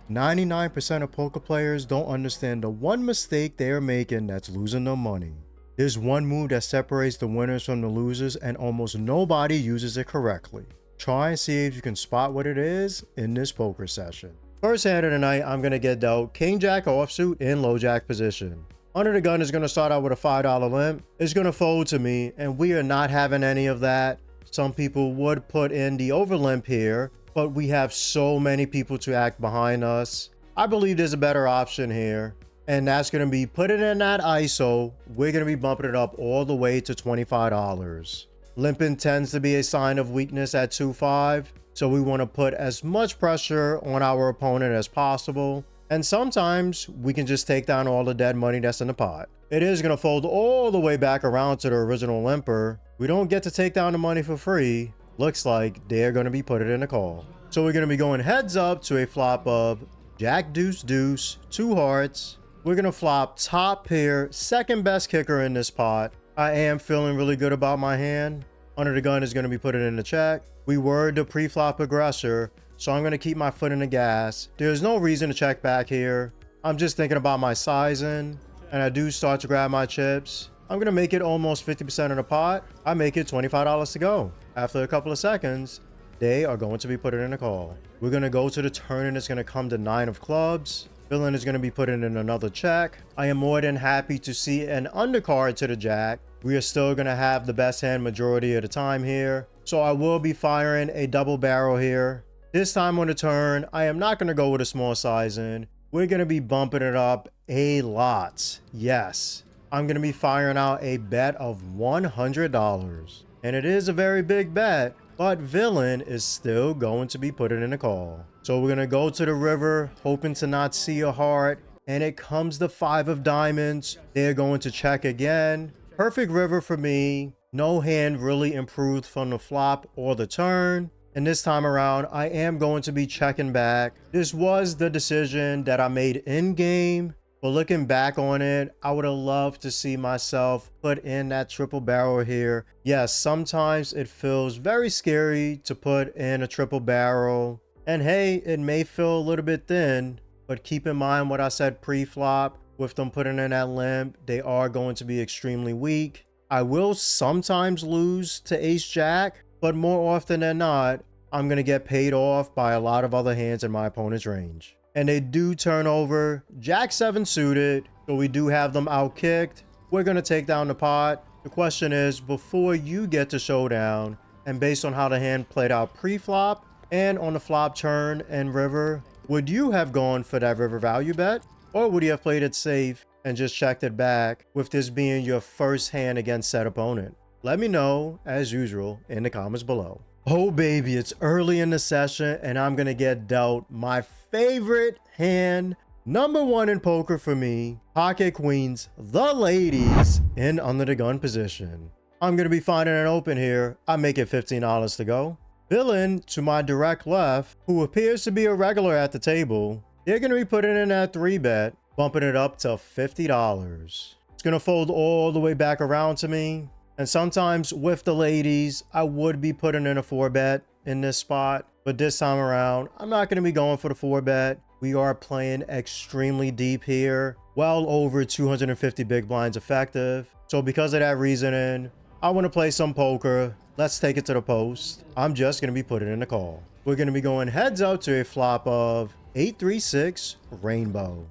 99% of poker players don't understand the one mistake they are making that's losing them money. There's one move that separates the winners from the losers and almost nobody uses it correctly. Try and see if you can spot what it is in this poker session. First hand of the night, I'm going to get dealt King Jack offsuit in low jack position. Under the gun is going to start out with a $5 limp. It's going to fold to me, and we are not having any of that. Some people would put in the over limp here, but we have so many people to act behind us. I believe there's a better option here, and that's going to be put it in that ISO. We're going to be bumping it up all the way to $25. Limping tends to be a sign of weakness at 2-5, so we want to put as much pressure on our opponent as possible. And sometimes we can just take down all the dead money that's in the pot. It is going to fold all the way back around to the original limper. We don't get to take down the money for free. Looks like they're going to be put it in a call. So we're going to be going heads up to a flop of Jack Deuce Deuce, 2 hearts. We're going to flop top pair, second best kicker in this pot. I am feeling really good about my hand. Under the gun is going to be put it in the check. We were the pre-flop aggressor, so I'm going to keep my foot in the gas. There's no reason to check back here. I'm just thinking about my sizing, and I do start to grab my chips. I'm going to make it almost 50% of the pot. I make it $25 to go. After a couple of seconds, they are going to be put it in a call. We're going to go to the turn, and it's going to come to 9 of clubs. Villain is going to be put in another check. I am more than happy to see an undercard to the jack. We are still going to have the best hand majority of the time here, so I will be firing a double barrel here. This time on the turn, I am not going to go with a small sizing. We're going to be bumping it up a lot. Yes, I'm going to be firing out a bet of $100. And it is a very big bet, but Villain is still going to be putting in a call. So we're going to go to the river, hoping to not see a heart. And it comes the 5 of diamonds. They're going to check again. Perfect river for me. No hand really improved from the flop or the turn. And this time around, I am going to be checking back. This was the decision that I made in game. But looking back on it, I would have loved to see myself put in that triple barrel here. Yes, sometimes it feels very scary to put in a triple barrel. And hey, it may feel a little bit thin, but keep in mind what I said pre-flop. With them putting in that limp, they are going to be extremely weak. I will sometimes lose to ace jack, but more often than not, I'm going to get paid off by a lot of other hands in my opponent's range. And they do turn over Jack 7 suited, so we do have them outkicked. We're going to take down the pot. The question is, before you get to showdown, and based on how the hand played out pre-flop and on the flop turn and river, would you have gone for that river value bet? Or would you have played it safe and just checked it back, with this being your first hand against said opponent? Let me know, as usual, in the comments below. Oh baby, it's early in the session and I'm going to get dealt my favorite hand, number 1 in poker for me, pocket queens, the ladies, in under the gun position. I'm going to be finding an open here. I make it $15 to go. Villain to my direct left, who appears to be a regular at the table, they're going to be putting in that 3-bet, bumping it up to $50. It's going to fold all the way back around to me. And sometimes with the ladies, I would be putting in a 4-bet in this spot. But this time around, I'm not going to be going for the 4-bet. We are playing extremely deep here. Well over 250 big blinds effective. So because of that reasoning, I want to play some poker. Let's take it to the post. I'm just going to be putting in a call. We're going to be going heads up to a flop of 8-3-6 rainbow.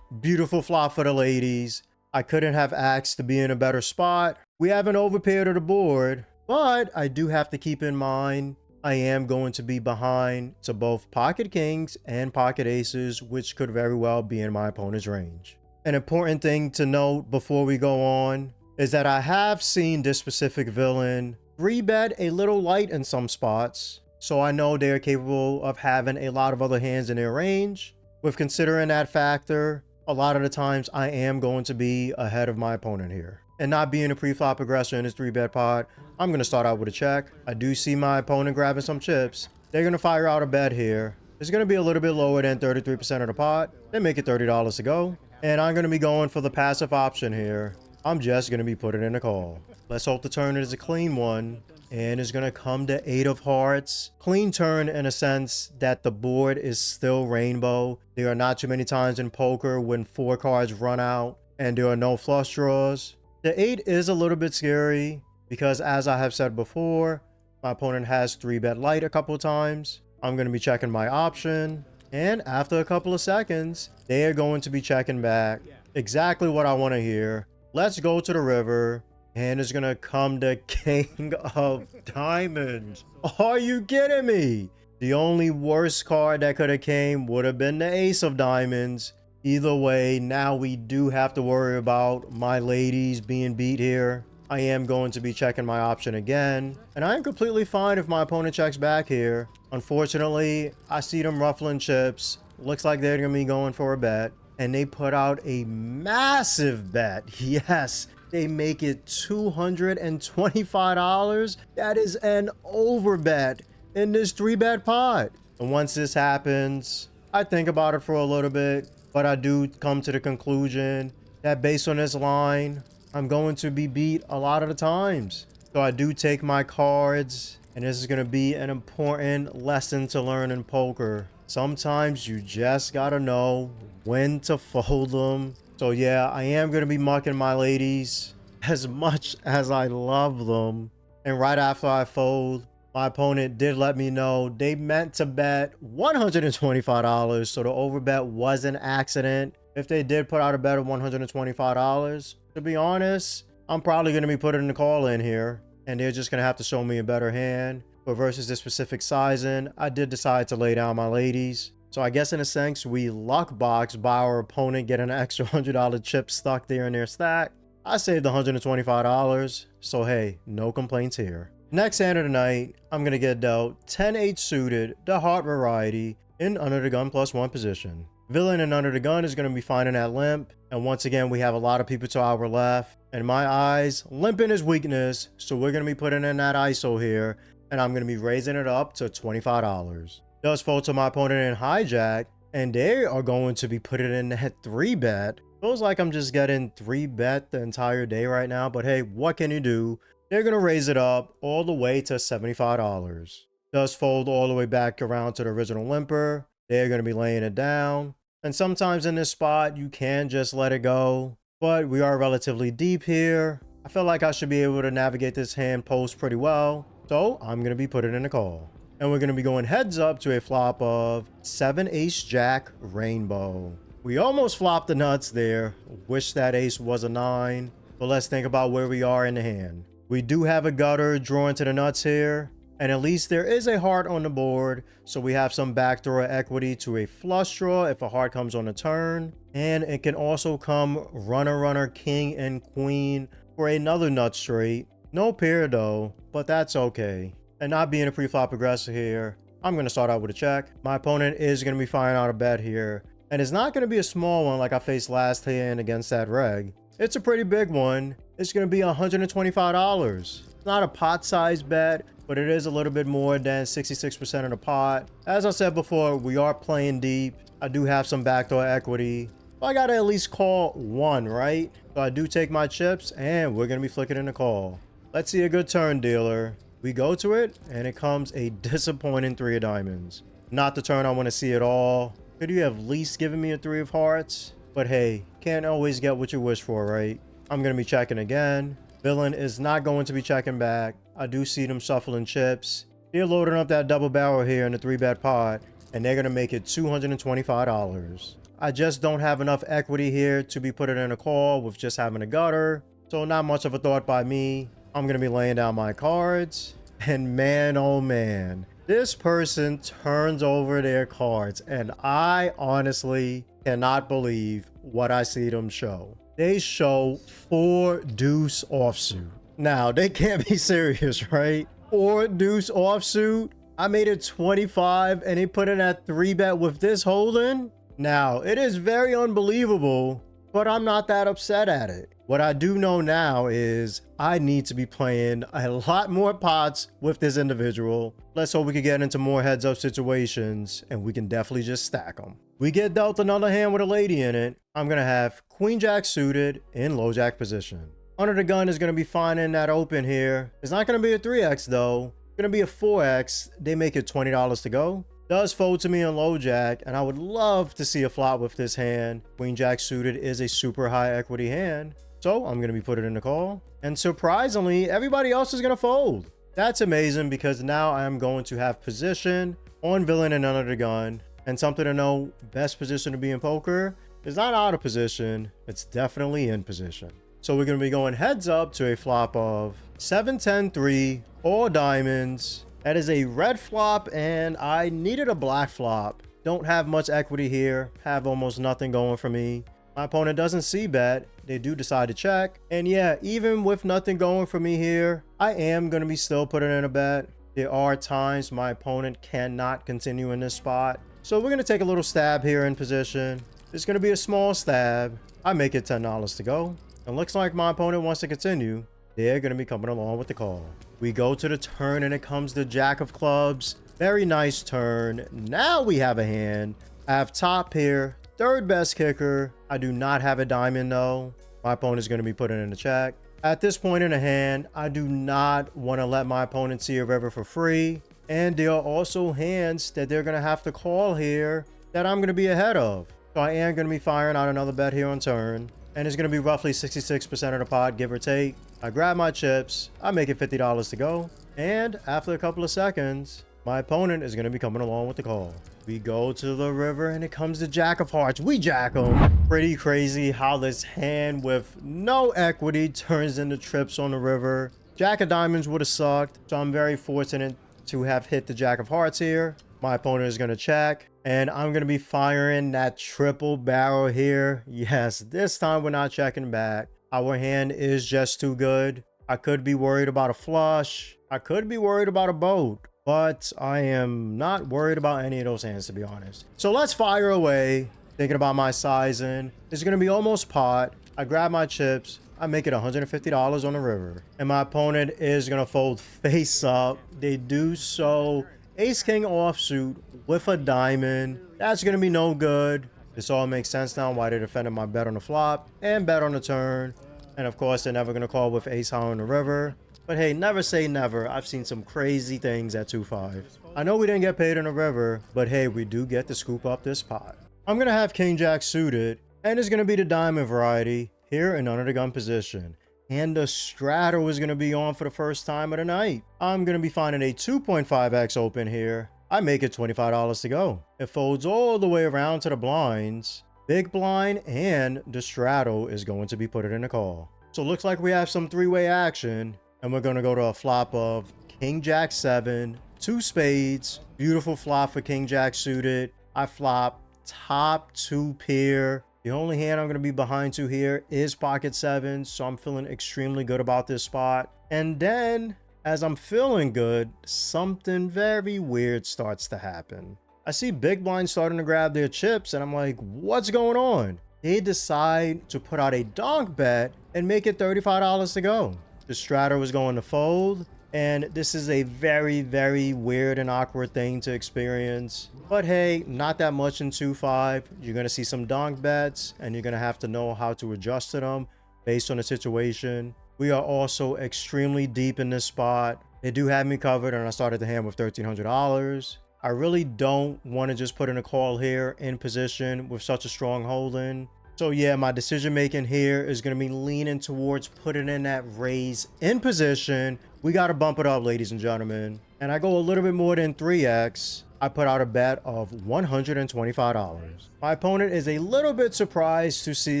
Beautiful flop for the ladies. I couldn't have asked to be in a better spot. We have an overpair to the board, but I do have to keep in mind I am going to be behind to both pocket kings and pocket aces, which could very well be in my opponent's range. An important thing to note before we go on is that I have seen this specific villain 3-bet a little light in some spots, so I know they are capable of having a lot of other hands in their range. With considering that factor, a lot of the times I am going to be ahead of my opponent here. And not being a pre-flop aggressor in this 3-bet pot, I'm going to start out with a check. I do see my opponent grabbing some chips. They're going to fire out a bet here. It's going to be a little bit lower than 33% of the pot. They make it $30 to go. And I'm going to be going for the passive option here. I'm just going to be putting in a call. Let's hope the turn is a clean one. and it's going to come to 8 of hearts. Clean turn in a sense that the board is still rainbow. There are not too many times in poker when 4 cards run out and there are no flush draws. The 8 is a little bit scary because, as I have said before, my opponent has 3-bet light a couple times. I'm going to be checking my option, and after a couple of seconds, they are going to be checking back. Exactly what I want to hear. Let's go to the river, and it's going to come to King of Diamonds. Are you kidding me? The only worst card that could have came would have been the Ace of Diamonds. Either way, now we do have to worry about my ladies being beat here. I am going to be checking my option again, and I am completely fine if my opponent checks back here. Unfortunately, I see them ruffling chips. Looks like they're going to be going for a bet, and they put out a massive bet. Yes, they make it $225. That is an overbet in this 3-bet pot. And once this happens, I think about it for a little bit, but I do come to the conclusion that based on this line, I'm going to be beat a lot of the times. So I do take my cards, and this is going to be an important lesson to learn in poker. Sometimes you just got to know when to fold them. So yeah, I am going to be mucking my ladies as much as I love them. And right after I fold, my opponent did let me know they meant to bet $125. So the overbet was an accident. If they did put out a bet of $125, to be honest, I'm probably going to be putting the call in here, and they're just going to have to show me a better hand. But versus this specific sizing, I did decide to lay down my ladies. So I guess in a sense, we luck box by our opponent getting an extra $100 chip stuck there in their stack. I saved $125, so hey, no complaints here. Next hand of the night, I'm going to get dealt 10-8 suited, the heart variety, in under the gun +1 position. Villain and under the gun is going to be finding that limp, and once again we have a lot of people to our left. In my eyes, limping is weakness, so we're going to be putting in that ISO here, and I'm going to be raising it up to $25. Does fold to my opponent in hijack, and they are going to be putting in that 3-bet. Feels like I'm just getting 3-bet the entire day right now, but hey, what can you do? They're going to raise it up all the way to $75. Does fold all the way back around to the original limper. They're going to be laying it down. And sometimes in this spot, you can just let it go. But we are relatively deep here. I feel like I should be able to navigate this hand post pretty well. So I'm going to be putting in a call. And we're going to be going heads up to a flop of 7 Ace Jack Rainbow. We almost flopped the nuts there. Wish that ace was a 9. But let's think about where we are in the hand. We do have a gutter drawn to the nuts here. And at least there is a heart on the board, so we have some backdoor equity to a flush draw if a heart comes on the turn. And it can also come runner, king, and queen for another nut straight. No pair though, but that's okay. And not being a pre-flop aggressor here, I'm going to start out with a check. My opponent is going to be firing out a bet here. And it's not going to be a small one like I faced last hand against that reg. It's a pretty big one. It's going to be $125. It's not a pot-sized bet, but it is a little bit more than 66% of the pot. As I said before, we are playing deep. I do have some backdoor equity. So I gotta at least call one, right? So I do take my chips, and we're gonna be flicking in the call. Let's see a good turn, dealer. We go to it, and it comes a disappointing 3 of diamonds. Not the turn I want to see at all. Could you have at least given me a 3 of hearts? But hey, can't always get what you wish for, right? I'm gonna be checking again. Villain is not going to be checking back. I do see them shuffling chips. They're loading up that double barrel here in the 3-bet pot, and they're going to make it $225. I just don't have enough equity here to be putting in a call with just having a gutter. So not much of a thought by me. I'm going to be laying down my cards. And man, oh man, this person turns over their cards, and I honestly cannot believe what I see them show. They show 4 deuce offsuit. Now, they can't be serious, right? 4 deuce offsuit. I made it 25 and they put in that 3-bet with this holding. Now, it is very unbelievable, but I'm not that upset at it. What I do know now is I need to be playing a lot more pots with this individual. Let's hope we can get into more heads up situations and we can definitely just stack them. We get dealt another hand with a lady in it. I'm going to have Queen Jack suited in low jack position. Under the gun is going to be finding that open here. It's not going to be a 3x though. It's going to be a 4x. They make it $20 to go. Does fold to me on low jack, and I would love to see a flop with this hand. Queen jack suited is a super high equity hand. So I'm going to be putting in the call. And surprisingly, everybody else is going to fold. That's amazing because now I am going to have position on villain and under the gun. And something to know, best position to be in poker is not out of position. It's definitely in position. So we're going to be going heads up to a flop of 7-10-3, all diamonds. That is a red flop, and I needed a black flop. Don't have much equity here. Have almost nothing going for me. My opponent doesn't see bet. They do decide to check. And yeah, even with nothing going for me here, I am going to be still putting in a bet. There are times my opponent cannot continue in this spot. So we're going to take a little stab here in position. It's going to be a small stab. I make it $10 to go. It looks like my opponent wants to continue. They're going to be coming along with the call. We go to the turn and it comes the jack of clubs. Very nice turn. Now we have a hand. I have top here. Third best kicker. I do not have a diamond though. My opponent is going to be putting in a check. At this point in the hand, I do not want to let my opponent see a river for free. And there are also hands that they're going to have to call here that I'm going to be ahead of. So I am going to be firing out another bet here on turn. And it's going to be roughly 66% of the pot, give or take. I grab my chips. I make it $50 to go. And after a couple of seconds, my opponent is going to be coming along with the call. We go to the river and it comes the jack of hearts. We jack them. Pretty crazy how this hand with no equity turns into trips on the river. Jack of diamonds would have sucked. So I'm very fortunate to have hit the jack of hearts here. My opponent is going to check. And I'm going to be firing that triple barrel here. Yes, this time we're not checking back. Our hand is just too good. I could be worried about a flush. I could be worried about a boat. But I am not worried about any of those hands, to be honest. So let's fire away. Thinking about my sizing. It's going to be almost pot. I grab my chips. I make it $150 on the river. And my opponent is going to fold face up. They do so. Ace king offsuit with a diamond. That's going to be no good. This all makes sense now why they defended my bet on the flop and bet on the turn. And of course, they're never going to call with ace high on the river. But hey, never say never. I've seen some crazy things at 2-5. I know we didn't get paid in the river, but hey, we do get to scoop up this pot. I'm going to have king jack suited, and it's going to be the diamond variety here in under the gun position. And the straddle is going to be on for the first time of the night. I'm going to be finding a 2.5x open here. I make it $25 to go. It folds all the way around to the blinds. Big blind and the straddle is going to be put it in a call. So it looks like we have some three-way action. And we're going to go to a flop of king jack 7, 2 spades. Beautiful flop for king jack suited. I flop top 2 pair. The only hand I'm going to be behind to here is pocket 7. So I'm feeling extremely good about this spot. And then as I'm feeling good, something very weird starts to happen. I see big blind starting to grab their chips and I'm like, what's going on? They decide to put out a donk bet and make it $35 to go. The straddle is going to fold, and this is a very, very weird and awkward thing to experience. But hey, not that much in 2-5. You're going to see some donk bets, and you're going to have to know how to adjust to them based on the situation. We are also extremely deep in this spot. They do have me covered, and I started the hand with $1,300. I really don't want to just put in a call here in position with such a strong holding. So yeah, my decision making here is going to be leaning towards putting in that raise in position. We got to bump it up, ladies and gentlemen. And I go a little bit more than 3x. I put out a bet of $125. My opponent is a little bit surprised to see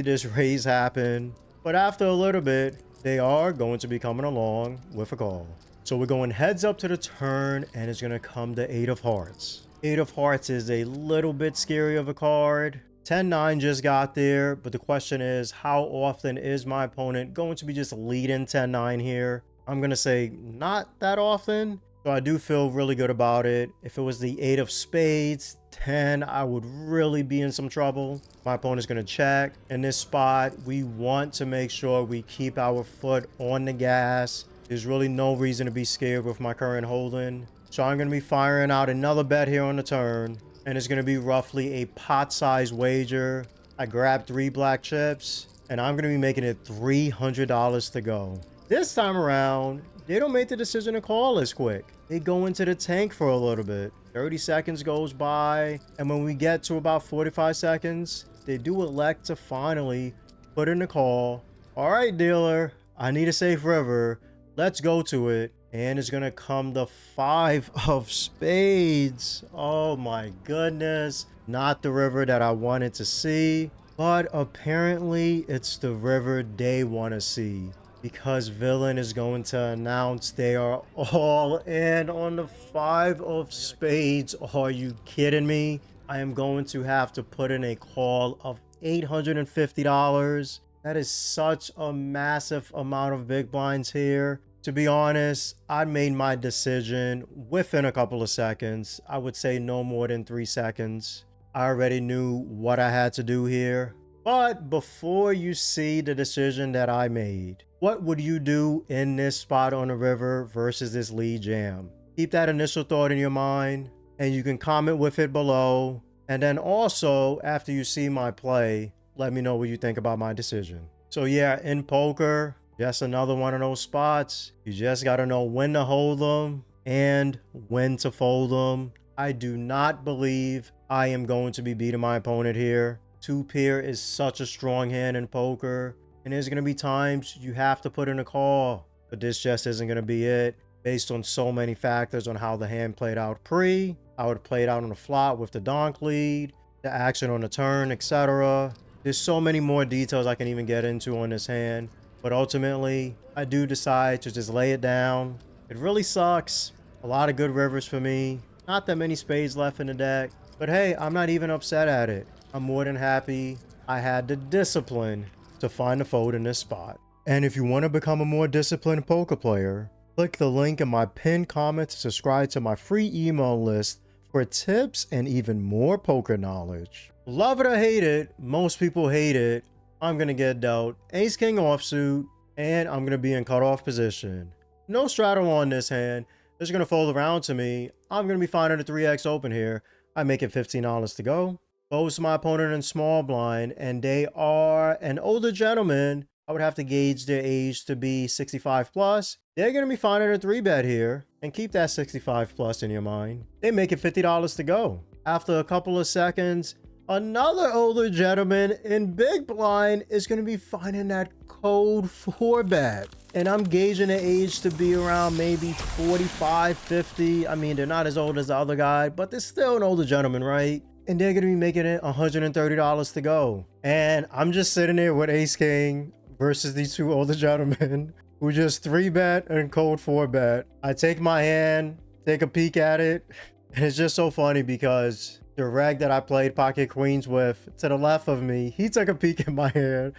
this raise happen. But after a little bit, they are going to be coming along with a call. So we're going heads up to the turn, and it's going to come to 8 of hearts. 8 of hearts is a little bit scary of a card. 10-9 just got there, but the question is, how often is my opponent going to be just leading 10-9 here? I'm going to say not that often, so I do feel really good about it. If it was the 8 of spades, 10, I would really be in some trouble. My opponent's going to check. In this spot, we want to make sure we keep our foot on the gas. There's really no reason to be scared with my current holding. So I'm going to be firing out another bet here on the turn. And it's going to be roughly a pot-sized wager. I grab 3 black chips. and I'm going to be making it $300 to go. This time around, they don't make the decision to call as quick. They go into the tank for a little bit. 30 seconds goes by, and when we get to about 45 seconds, they do elect to finally put in the call. All right, dealer, I need a safe river. Let's go to it. And it's gonna come the 5 of spades. Oh my goodness. Not the river that I wanted to see, but apparently it's the river they want to see, because Villain is going to announce they are all in on the 5 of spades. Are you kidding me? I am going to have to put in a call of $850. That is such a massive amount of big blinds here. To be honest, I made my decision within a couple of seconds. I would say no more than 3 seconds. I already knew what I had to do here. But before you see the decision that I made, what would you do in this spot on the river versus this lead jam? Keep that initial thought in your mind, and you can comment with it below. And then also, after you see my play, let me know what you think about my decision. So yeah, in poker, just another one of those spots. You just got to know when to hold them and when to fold them. I do not believe I am going to be beating my opponent here. 2-pair is such a strong hand in poker, and there's going to be times you have to put in a call, but this just isn't going to be it, based on so many factors on how the hand played out pre, how it played out on the flop with the donk lead, the action on the turn, etc. There's so many more details I can even get into on this hand. But ultimately, I do decide to just lay it down. It really sucks. A lot of good rivers for me. Not that many spades left in the deck. But hey, I'm not even upset at it. I'm more than happy I had the discipline to find a fold in this spot. And if you want to become a more disciplined poker player, click the link in my pinned comment to subscribe to my free email list for tips and even more poker knowledge. Love it or hate it, most people hate it. I'm going to get dealt ace king offsuit, and I'm going to be in cutoff position. No straddle on this hand. It's going to fold around to me. I'm going to be finding a 3x open here. I make it $15 to go. Post my opponent in small blind, and they are an older gentleman. I would have to gauge their age to be 65 plus. They're going to be finding a 3-bet here, and keep that 65 plus in your mind. They make it $50 to go. After a couple of seconds, another older gentleman in big blind is going to be finding that code 4-bet. And I'm gauging the age to be around maybe 45, 50. I mean, they're not as old as the other guy, but they're still an older gentleman, right? And they're going to be making it $130 to go. And I'm just sitting there with ace king versus these two older gentlemen who just 3-bet and code 4-bet. I take my hand, take a peek at it, and it's just so funny because the reg that I played pocket queens with to the left of me, he took a peek at my hand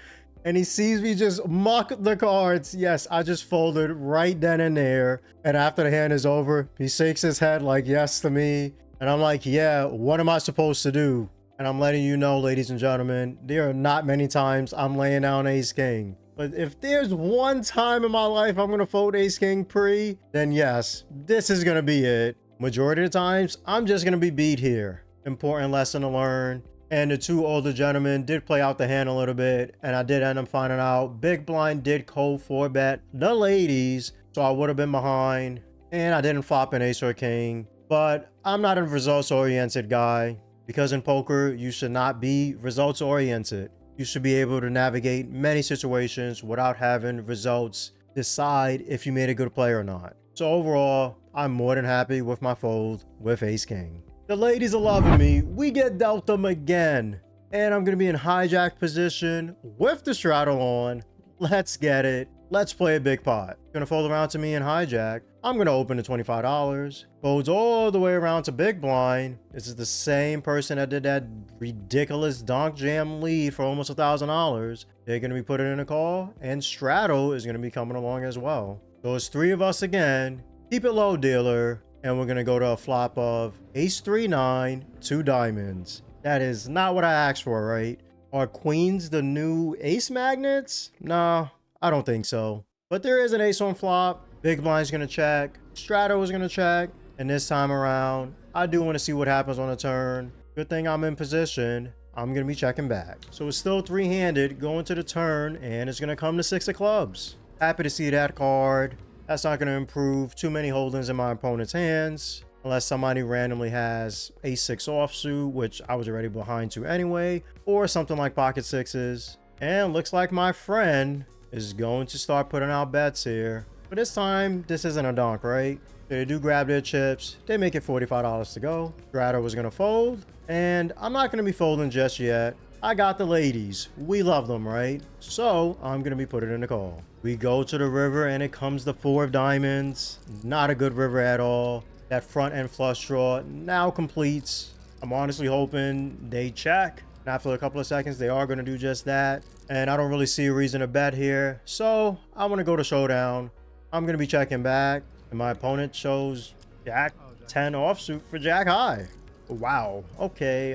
and he sees me just muck the cards. Yes, I just folded right then and there. And after the hand is over, he shakes his head like yes to me. And I'm like, yeah, what am I supposed to do? And I'm letting you know, ladies and gentlemen, there are not many times I'm laying down ace king. But if there's one time in my life I'm going to fold ace king pre, then yes, this is going to be it. Majority of the times, I'm just going to be beat here. Important lesson to learn. And the two older gentlemen did play out the hand a little bit, and I did end up finding out big blind did code 4-bet the ladies, so I would have been behind, and I didn't flop an ace or king. But I'm not a results oriented guy, because in poker you should not be results oriented. You should be able to navigate many situations without having results decide if you made a good play or not. So overall, I'm more than happy with my fold with ace king. The ladies are loving me. We get dealt them again. And I'm going to be in hijack position with the straddle on. Let's get it. Let's play a big pot. Going to fold around to me in hijack. I'm going to open to $25. Folds all the way around to big blind. This is the same person that did that ridiculous donk jam lead for almost $1,000. They're going to be putting in a call. And straddle is going to be coming along as well. So it's 3 of us again. Keep it low, dealer. And we're going to go to a flop of ace 3-9, 2 diamonds. That is not what I asked for, right? Are queens the new ace magnets? Nah, I don't think so. But there is an ace on flop. Big blind's going to check. Straddle is going to check. And this time around, I do want to see what happens on the turn. Good thing I'm in position. I'm going to be checking back. So it's still three-handed going to the turn, and it's going to come to 6 of clubs. Happy to see that card. That's not going to improve too many holdings in my opponent's hands, unless somebody randomly has ace-6 offsuit, which I was already behind to anyway, or something like pocket sixes. And looks like my friend is going to start putting out bets here. But this time, this isn't a donk, right? They do grab their chips. They make it $45 to go. Strato was going to fold, and I'm not going to be folding just yet. I got the ladies. We love them, right? So I'm going to be putting in the call. We go to the river, and it comes the 4 of diamonds. Not a good river at all. That front end flush draw now completes. I'm honestly hoping they check. And after a couple of seconds, they are going to do just that. And I don't really see a reason to bet here. So I want to go to showdown. I'm going to be checking back. And my opponent chose Jack 10 offsuit for Jack high. Wow. Okay.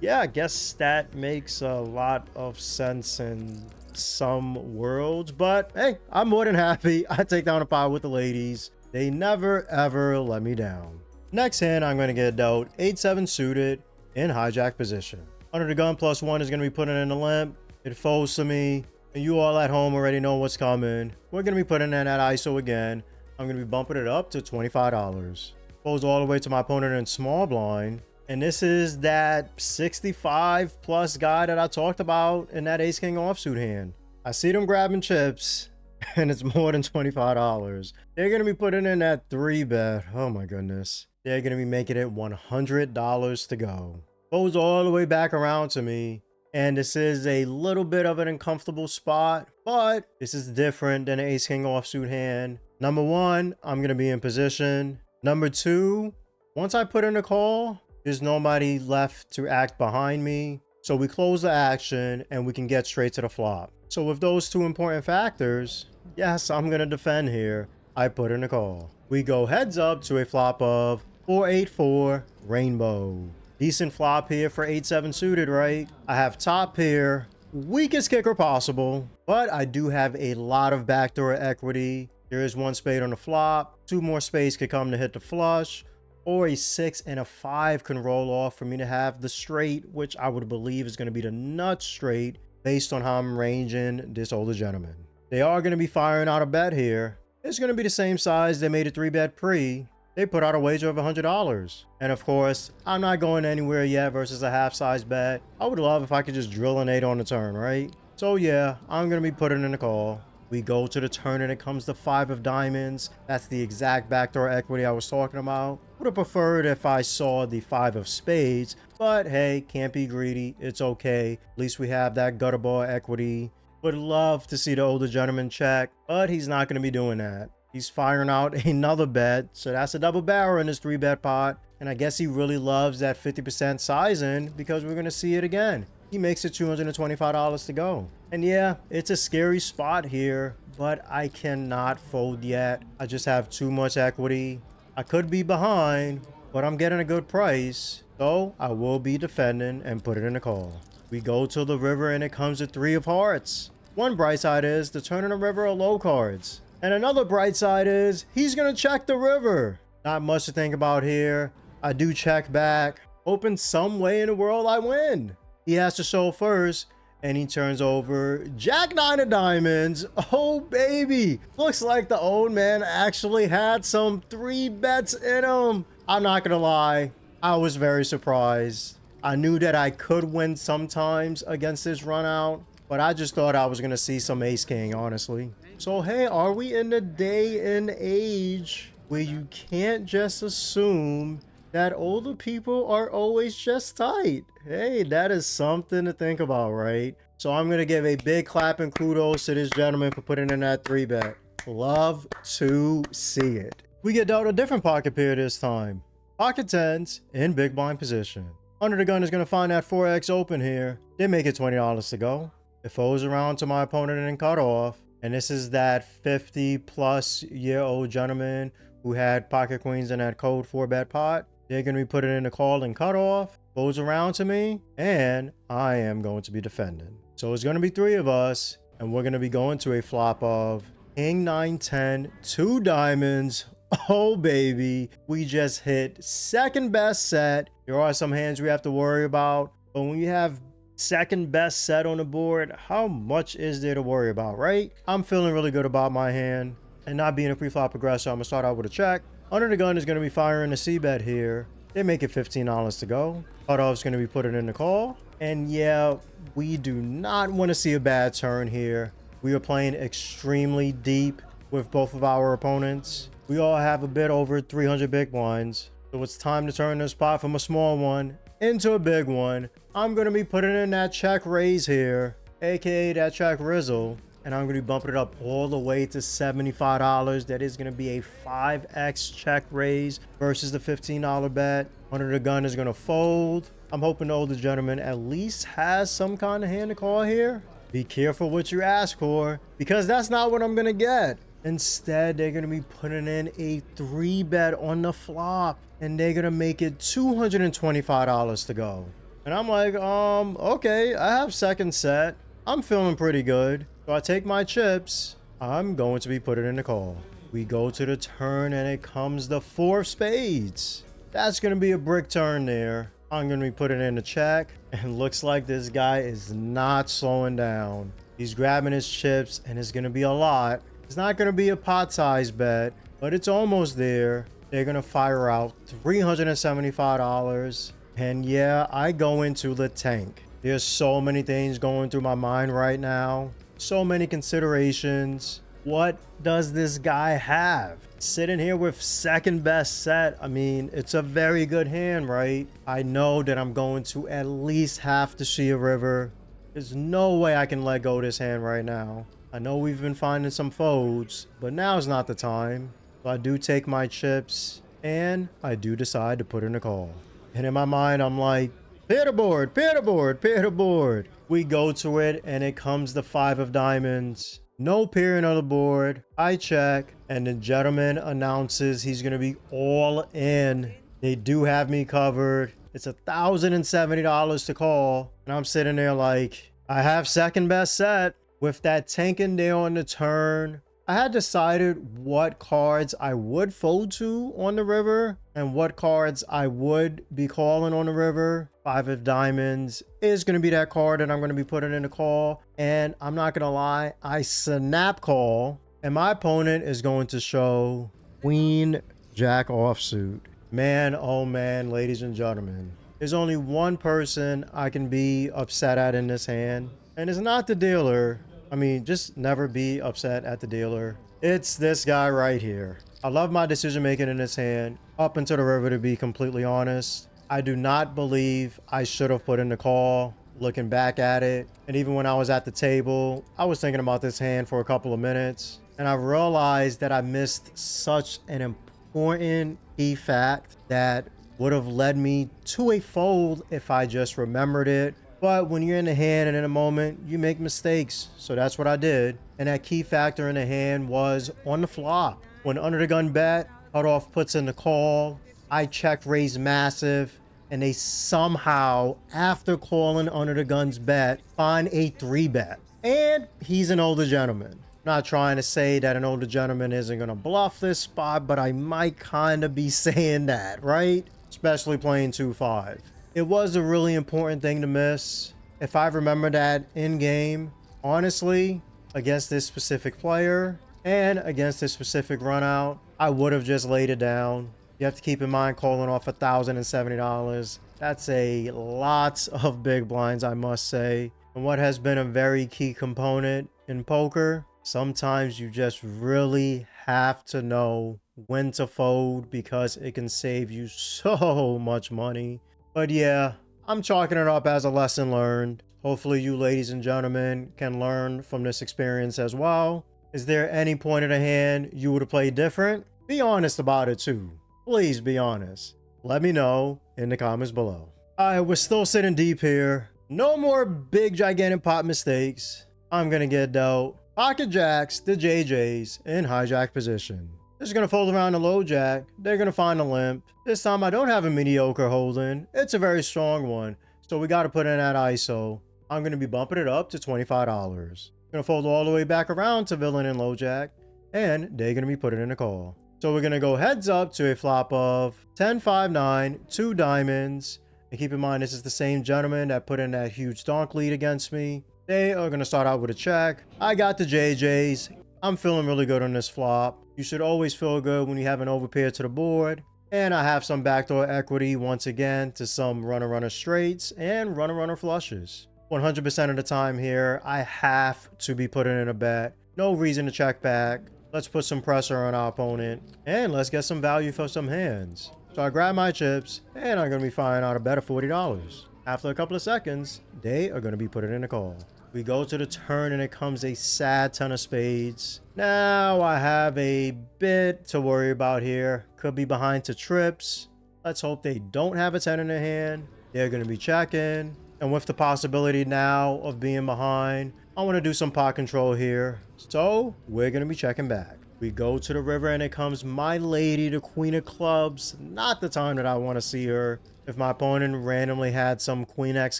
Yeah, I guess that makes a lot of sense in some worlds. But hey, I'm more than happy. I take down a pot with the ladies. They never, ever let me down. Next hand, I'm going to get dealt 8-7 suited in hijack position. Under the gun +1 is going to be putting in the limp. It folds to me. And you all at home already know what's coming. We're going to be putting in that ISO again. I'm going to be bumping it up to $25. Goes all the way to my opponent in small blind. And this is that 65 plus guy that I talked about in that ace king offsuit hand. I see them grabbing chips, and it's more than $25. They're going to be putting in that 3-bet. Oh my goodness. They're going to be making it $100 to go. Goes all the way back around to me. And this is a little bit of an uncomfortable spot, but this is different than an ace king offsuit hand. Number 1, I'm going to be in position. Number 2, once I put in a call, there's nobody left to act behind me. So we close the action and we can get straight to the flop. So with those 2 important factors, yes, I'm going to defend here. I put in a call. We go heads up to a flop of 4-8-4 rainbow. Decent flop here for 8-7 suited, right? I have top pair, weakest kicker possible, but I do have a lot of backdoor equity. There is 1 spade on the flop, 2 more spades could come to hit the flush, or a 6 and a 5 can roll off for me to have the straight, which I would believe is going to be the nut straight based on how I'm ranging this older gentleman. They are going to be firing out a bet here. It's going to be the same size they made a 3-bet pre. They put out a wager of $100. And of course, I'm not going anywhere yet versus a half-size bet. I would love if I could just drill an 8 on the turn, right? So yeah, I'm going to be putting in a call. We go to the turn and it comes to 5 of diamonds. That's the exact backdoor equity I was talking about. Would have preferred if I saw the 5 of spades, but hey, can't be greedy. It's okay. At least we have that gutter ball equity. Would love to see the older gentleman check, but he's not going to be doing that. He's firing out another bet, so that's a double barrel in his 3-bet pot. And I guess he really loves that 50% sizing because we're going to see it again. He makes it $225 to go. And yeah, it's a scary spot here, but I cannot fold yet. I just have too much equity. I could be behind, but I'm getting a good price. So I will be defending and put it in a call. We go to the river and it comes to 3 of hearts. One bright side is the turn in the river are low cards. And another bright side is he's going to check the river. Not much to think about here. I do check back. Hoping some way in the world I win. He has to show first. And he turns over Jack 9 of diamonds. Oh, baby. Looks like the old man actually had some 3 bets in him. I'm not going to lie. I was very surprised. I knew that I could win sometimes against this run out. But I just thought I was going to see some ace king, honestly. So, hey, are we in the day and age where you can't just assume that older people are always just tight? Hey, that is something to think about, right? So I'm going to give a big clap and kudos to this gentleman for putting in that 3-bet. Love to see it. We get dealt a different pocket pair this time. Pocket 10s in big blind position. Under the gun is going to find that 4x open here. They make it $20 to go. It folds around to my opponent and cut off. And this is that 50-plus-year-old gentleman who had pocket queens in that cold 4-bet pot. They're going to be putting in the call and cut off. Goes around to me. And I am going to be defending. So it's going to be 3 of us. And we're going to be going to a flop of King 9-10, 2 diamonds. Oh, baby. We just hit second best set. There are some hands we have to worry about. But when you have second best set on the board, how much is there to worry about, right? I'm feeling really good about my hand. And not being a pre-flop aggressor, I'm going to start out with a check. Under the gun is going to be firing a C-bet here. They make it $15 to go. Cutoff's going to be put it in the call. And yeah, we do not want to see a bad turn here. We are playing extremely deep with both of our opponents. We all have a bit over 300 big blinds. So it's time to turn this pot from a small one into a big one. I'm going to be putting in that check raise here, aka that check rizzle. And I'm going to be bumping it up all the way to $75. That is going to be a 5x check raise versus the $15 bet. Under the gun is going to fold. I'm hoping the older gentleman at least has some kind of hand to call here. Be careful what you ask for, because that's not what I'm going to get. Instead, they're going to be putting in a 3-bet on the flop, and they're going to make it $225 to go. And I'm like, okay, I have second set. I'm feeling pretty good. So I take my chips. I'm going to be putting in the call. We go to the turn, and it comes the 4 of spades. That's going to be a brick turn there. I'm going to be putting in the check, and looks like this guy is not slowing down. He's grabbing his chips, and it's going to be a lot. It's not going to be a pot size bet, but it's almost there. They're going to fire out $375. And yeah, I go into the tank. There's so many things going through my mind right now. So many considerations. What does this guy have? Sitting here with second best set. I mean, it's a very good hand, right? I know that I'm going to at least have to see a river. There's no way I can let go of this hand right now. I know we've been finding some folds, but now's not the time. So I do take my chips, and I do decide to put in a call. And in my mind, I'm like, pair the board, pair the board, pair the board. We go to it, and it comes the 5 of diamonds. No pairing on the board. I check, and the gentleman announces he's going to be all in. They do have me covered. It's $1,070 to call. And I'm sitting there like, I have second best set. With that tank in there on the turn, I had decided what cards I would fold to on the river and what cards I would be calling on the river. 5 of diamonds is going to be that card that I'm going to be putting in the call. And I'm not going to lie, I snap call, and my opponent is going to show Queen Jack offsuit. Man, oh man, ladies and gentlemen, there's only one person I can be upset at in this hand, and it's not the dealer. I mean, just never be upset at the dealer. It's this guy right here. I love my decision making in this hand up into the river, to be completely honest. I do not believe I should have put in the call. Looking back at it, and even when I was at the table, I was thinking about this hand for a couple of minutes, and I realized that I missed such an important key fact that would have led me to a fold if I just remembered it. But when you're in the hand and in a moment, you make mistakes. So that's what I did. And that key factor in the hand was on the flop. When under the gun bet, cutoff puts in the call, I check raise massive, and they somehow, after calling under the gun's bet, find a 3-bet. And he's an older gentleman. Not trying to say that an older gentleman isn't going to bluff this spot, but I might kind of be saying that, right? Especially playing 2-5. It was a really important thing to miss. If I remember that in game, honestly, against this specific player and against this specific run out, I would have just laid it down. You have to keep in mind, calling off $1,070. That's a lot of big blinds, I must say. And what has been a very key component in poker, sometimes you just really have to know when to fold, because it can save you so much money. But yeah, I'm chalking it up as a lesson learned. Hopefully you ladies and gentlemen can learn from this experience as well. Is there any point of the hand you would have played different? Be honest about it too. Please be honest. Let me know in the comments below. Alright, we're still sitting deep here. No more big gigantic pot mistakes. I'm gonna get dealt pocket jacks, the JJs in hijack position. This is going to fold around the low jack. They're going to find a limp. This time I don't have a mediocre holding. It's a very strong one. So we got to put in that ISO. I'm going to be bumping it up to $25. Going to fold all the way back around to villain and low jack. And they're going to be putting in a call. So we're going to go heads up to a flop of 10, 5, 9, 2 diamonds. And keep in mind, this is the same gentleman that put in that huge donk lead against me. They are going to start out with a check. I got the JJs. I'm feeling really good on this flop. You should always feel good when you have an overpair to the board. And I have some backdoor equity once again to some runner-runner straights and runner-runner flushes. 100% of the time here, I have to be putting in a bet. No reason to check back. Let's put some pressure on our opponent. And let's get some value for some hands. So I grab my chips, and I'm going to be firing out a bet of $40. After a couple of seconds, they are going to be putting in a call. We go to the turn, and it comes a sad ton of spades. Now I have a bit to worry about here. Could be behind to trips. Let's hope they don't have a 10 in their hand. They're going to be checking. And with the possibility now of being behind, I want to do some pot control here. So we're going to be checking back. We go to the river, and it comes my lady, the queen of clubs. Not the time that I want to see her. If my opponent randomly had some queen X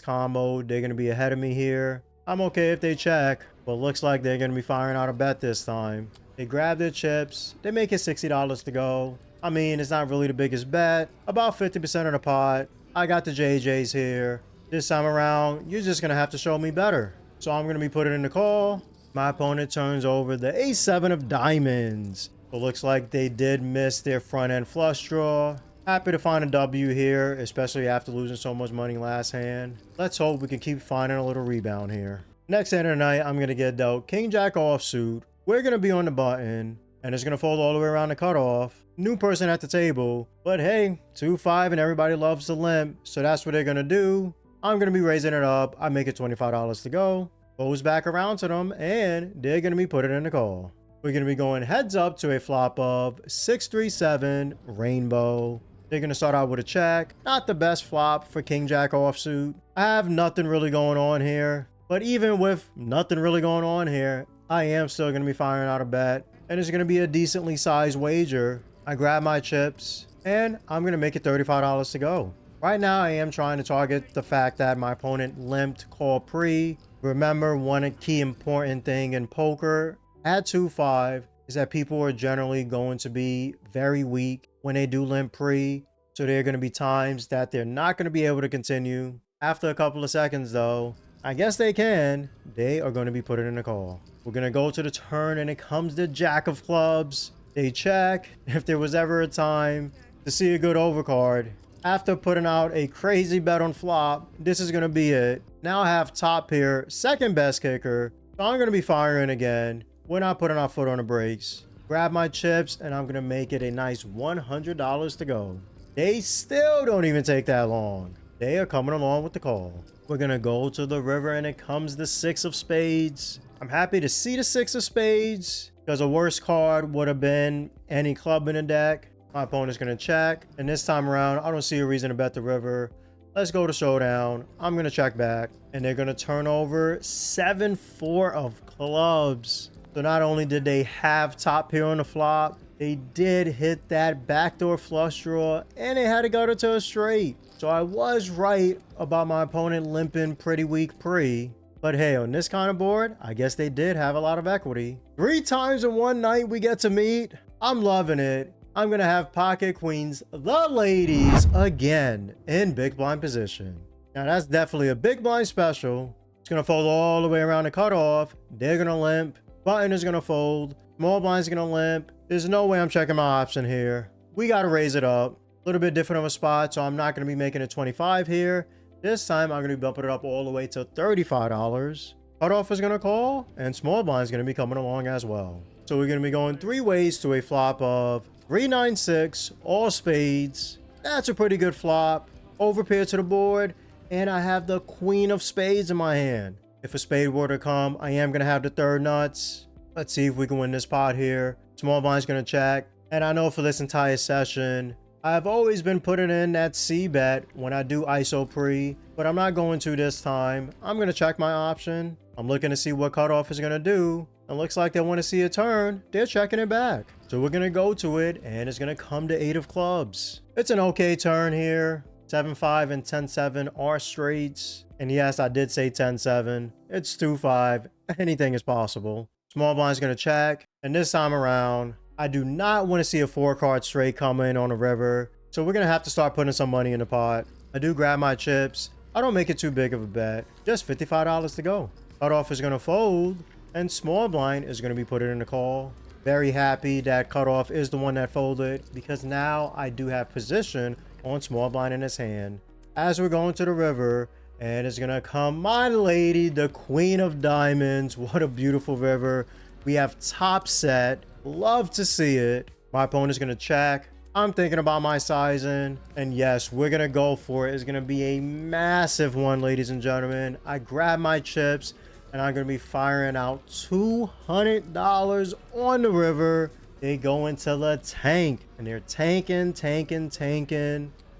combo, they're going to be ahead of me here. I'm okay if they check, but looks like they're going to be firing out a bet this time. They grab their chips. They make it $60 to go. I mean, it's not really the biggest bet. About 50% of the pot. I got the JJs here. This time around, you're just going to have to show me better. So I'm going to be putting in the call. My opponent turns over the A7 of diamonds. It looks like they did miss their front end flush draw. Happy to find a W here, especially after losing so much money last hand. Let's hope we can keep finding a little rebound here. Next hand of the night, I'm going to get dealt King Jack offsuit. We're going to be on the button, and it's going to fold all the way around the cutoff. New person at the table, but hey, 2-5 and everybody loves the limp, so that's what they're going to do. I'm going to be raising it up. I make it $25 to go. Goes back around to them, and they're going to be putting in the call. We're going to be going heads up to a flop of 6-3-7 rainbow. They're going to start out with a check. Not the best flop for King Jack offsuit. I have nothing really going on here. But even with nothing really going on here, I am still going to be firing out a bet. And it's going to be a decently sized wager. I grab my chips, and I'm going to make it $35 to go. Right now, I am trying to target the fact that my opponent limped call pre. Remember, one key important thing in poker at 2-5 is that people are generally going to be very weak when they do limp pre. So there are going to be times that they're not going to be able to continue. After a couple of seconds though, I guess they can. They are going to be putting in a call. We're going to go to the turn, and it comes the jack of clubs. They check. If there was ever a time to see a good overcard, after putting out a crazy bet on flop, this is going to be it. Now I have top here, second best kicker. So I'm going to be firing again. We're not putting our foot on the brakes. Grab my chips, and I'm going to make it a nice $100 to go. They still don't even take that long. They are coming along with the call. We're going to go to the river, and it comes the 6 of spades. I'm happy to see the 6 of spades because a worse card would have been any club in the deck. My opponent's going to check, and this time around, I don't see a reason to bet the river. Let's go to showdown. I'm going to check back, and they're going to turn over 7-4 of clubs. So not only did they have top pair on the flop, they did hit that backdoor flush draw, and they had to go to a straight. So I was right about my opponent limping pretty weak pre. But hey, on this kind of board, I guess they did have a lot of equity. 3 times in one night we get to meet. I'm loving it. I'm going to have pocket queens, the ladies, again in big blind position. Now that's definitely a big blind special. It's going to fold all the way around the cutoff. They're going to limp. Button is going to fold. Small blind's going to limp. There's no way I'm checking my option here. We got to raise it up. A little bit different of a spot, so I'm not going to be making it 25 here. This time, I'm going to be bumping it up all the way to $35. Cutoff is going to call, and small blind is going to be coming along as well. So we're going to be going 3 ways to a flop of 3-9-6, all spades. That's a pretty good flop. Overpair to the board, and I have the queen of spades in my hand. If a spade were to come, I am going to have the third nuts. Let's see if we can win this pot here. Small blind's going to check. And I know for this entire session, I've always been putting in that C bet when I do ISO pre, but I'm not going to this time. I'm going to check my option. I'm looking to see what cutoff is going to do. It looks like they want to see a turn. They're checking it back. So we're going to go to it, and it's going to come to 8 of clubs. It's an okay turn here. 7-5 and 10-7 are straights. And yes, I did say 10-7. It's 2-5. Anything is possible. Small blind's going to check. And this time around, I do not want to see a 4-card straight come in on a river. So we're going to have to start putting some money in the pot. I do grab my chips. I don't make it too big of a bet. Just $55 to go. Cutoff is going to fold, and small blind is going to be put in the call. Very happy that cutoff is the one that folded, because now I do have position on small blind in his hand. As we're going to the river, and it's going to come my lady, the queen of diamonds. What a beautiful river. We have top set. Love to see it. My opponent's going to check. I'm thinking about my sizing, and yes, we're gonna go for it. It's gonna be a massive one, ladies and gentlemen. I grab my chips, and I'm gonna be firing out $200 on the river. They go into the tank, and they're tanking.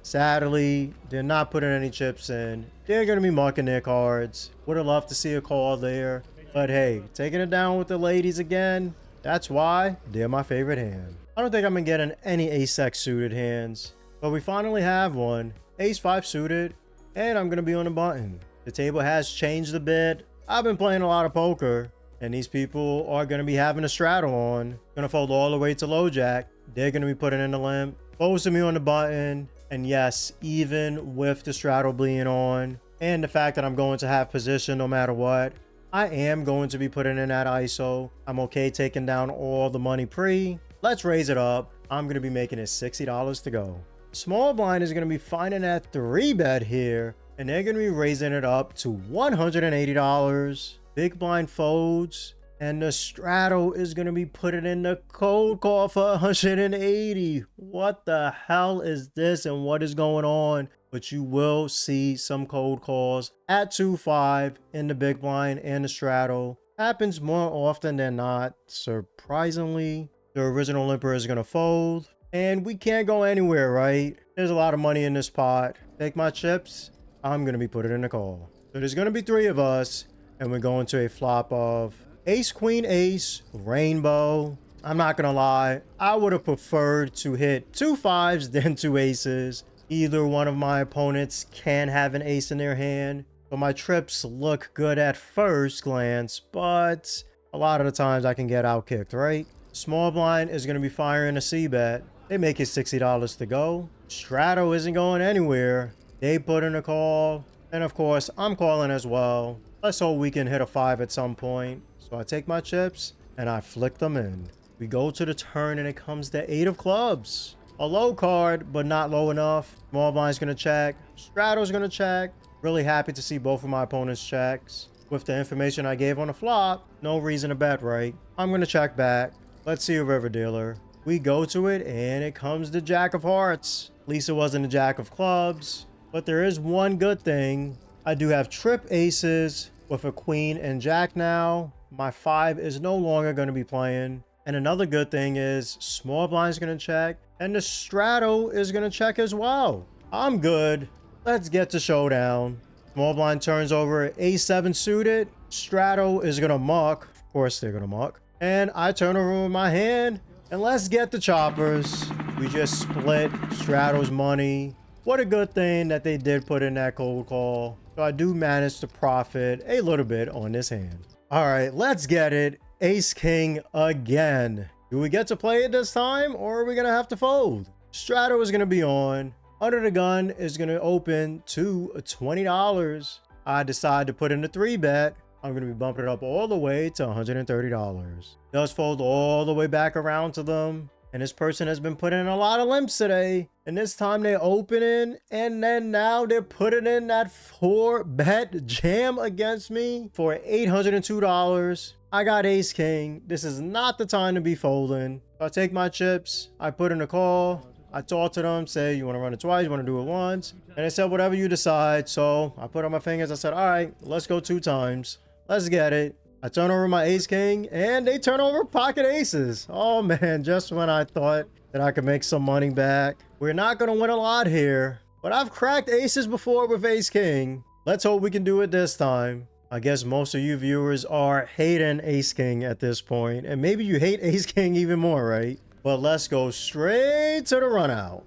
Sadly, they're not putting any chips in. They're gonna be marking their cards. Would have loved to see a call there, but hey, taking it down with the ladies again. That's why they're my favorite hand. I don't think I'm gonna get in any ace-x suited hands, but we finally have one. Ace-5 suited, and I'm gonna be on the button. The table has changed a bit. I've been playing a lot of poker, and these people are gonna be having a straddle on. Gonna fold all the way to low jack. They're gonna be putting in the limp. Close to me on the button, and yes, even with the straddle being on, and the fact that I'm going to have position no matter what, I am going to be putting in that ISO. I'm okay taking down all the money pre. Let's raise it up. I'm going to be making it $60 to go. Small blind is going to be finding that 3-bet here, and they're going to be raising it up to $180. Big blind folds, and the straddle is going to be putting in the cold call for 180. What the hell is this, and what is going on? But you will see some cold calls at 2-5 in the big blind and the straddle. Happens more often than not, surprisingly. The original limper is going to fold, and we can't go anywhere, right? There's a lot of money in this pot. Take my chips. I'm going to be putting in the call. So there's going to be 3 of us, and we're going to a flop of ace, queen, ace, rainbow. I'm not going to lie. I would have preferred to hit 2 5s than 2 aces. Either one of my opponents can have an ace in their hand. So my trips look good at first glance, but a lot of the times I can get outkicked, right? Small blind is going to be firing a C-bet. They make it $60 to go. Strato isn't going anywhere. They put in a call. And of course, I'm calling as well. Let's hope we can hit a 5 at some point. So I take my chips and I flick them in. We go to the turn and it comes the 8 of clubs. A low card, but not low enough. Small blind's going to check. Strato's going to check. Really happy to see both of my opponents' checks. With the information I gave on the flop, no reason to bet, right? I'm going to check back. Let's see a river dealer. We go to it, and it comes the jack of hearts. At least it wasn't a jack of clubs. But there is one good thing. I do have trip aces with a queen and jack now. My 5 is no longer going to be playing. And another good thing is small blind's going to check, and the strato is going to check as well. I'm good. Let's get to showdown. Small blind turns over A7 suited. Strato is going to muck. Of course they're going to muck. And I turn over with my hand, and let's get the choppers. We just split Strato's money. What a good thing that they did put in that cold call. So I do manage to profit a little bit on this hand. All right, let's get it. Ace King again. Do we get to play it this time, or are we going to have to fold? Strato is going to be on. Under the gun is going to open to $20. I decide to put in a 3-bet. I'm going to be bumping it up all the way to $130. Does fold all the way back around to them. And this person has been putting in a lot of limps today. And this time they're opening. And then now they're putting in that 4-bet jam against me for $802. I got ace king. This is not the time to be folding. So I take my chips. I put in a call. I talk to them, say, you want to run it twice, you want to do it once? And they said, whatever you decide. So I put on my fingers. I said, all right, let's go 2 times. Let's get it. I turn over my ace king, and they turn over pocket aces. Oh man, just when I thought that I could make some money back. We're not going to win a lot here, but I've cracked aces before with ace king. Let's hope we can do it this time. I guess most of you viewers are hating ace king at this point, and maybe you hate ace king even more, right? But let's go straight to the run out.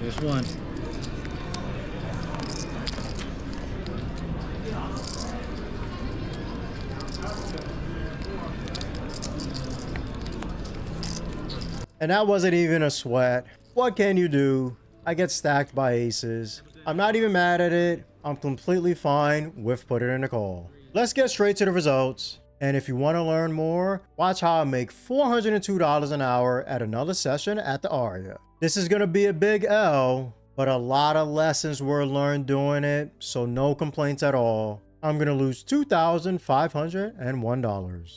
There's one. And that wasn't even a sweat. What can you do? I get stacked by aces. I'm not even mad at it. I'm completely fine with putting in a call. Let's get straight to the results. And if you want to learn more, watch how I make $402 an hour at another session at the Aria. This is going to be a big L, but a lot of lessons were learned doing it, so no complaints at all. I'm going to lose $2,501.